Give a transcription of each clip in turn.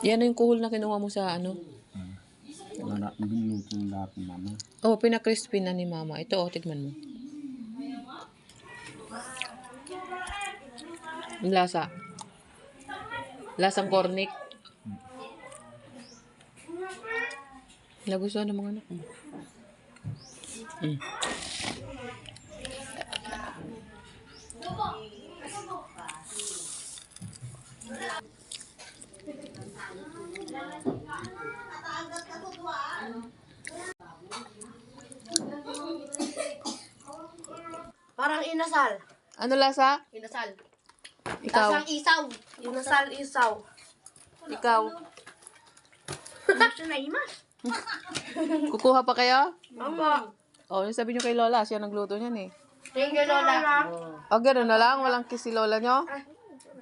Yan yung kuhol na kinuha mo sa ano? Wala, binuto yung lahat ng mama. Oh, pinakrispy na ni mama. Ito, oh, tignan mo. Yung lasa. Lasang cornic. Nagustuhan ng mga anak mo. Parang inasal. Ano lasa? Inasal. Ikaw. Lasang isaw. Inasal, isaw. Ikaw. Gusto na imas. Kukuha pa kayo? Mama. Oh, yung sabi nyo kay Lola, siya nagluto niyan eh. Thank you, Lola. Oh, gano'n na lang? Walang kiss si Lola nyo?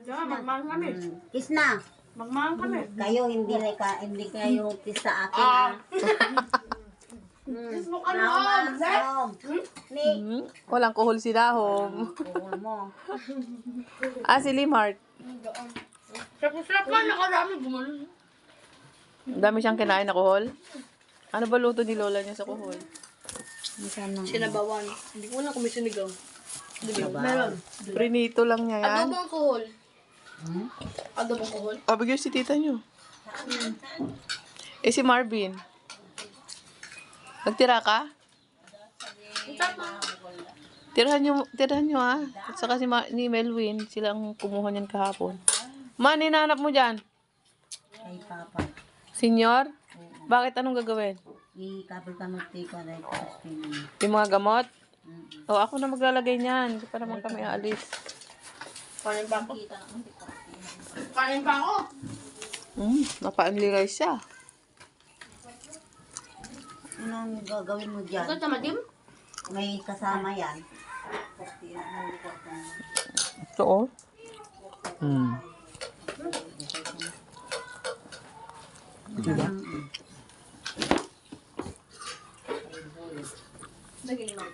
Magmahal kami. Kiss na. Magmahal kami. Kayo hindi kayo kiss sa akin. Ah. Kiss mo ka Naman, na. Ni. Walang kuhol si Dahom. Kuha mo. Ah, si Limart. Sarap na, nakarami gumano. Ang dami siyang kinain na kuhol. Ano ba luto ni Lola niya sa kuhol? Sinabawan. Hindi ko na kung may sinigaw. Meron. Prinito lang niya yan. Adobong kohol. Adobong kohol. Ah, bigyan si tita niyo. Eh, si Marvin. Nagtira ka? Tirahan nyo ah. At saka ni Melwin, silang kumuha niyan kahapon. Man, hinanap mo dyan? Kay Papa. Senyor? Bakit anong gagawin? I-couple ka magtiko dahil tapos pinag. Yung mga gamot? O, ako na maglalagay niyan. Hindi pa naman kami aalis. Kanin pa ako. Kanin pa ako. Mapa-only rice siya. Anong gagawin mo dyan? Ito tamadim? May kasama yan. Ito oh. Diba? Lagyan mo.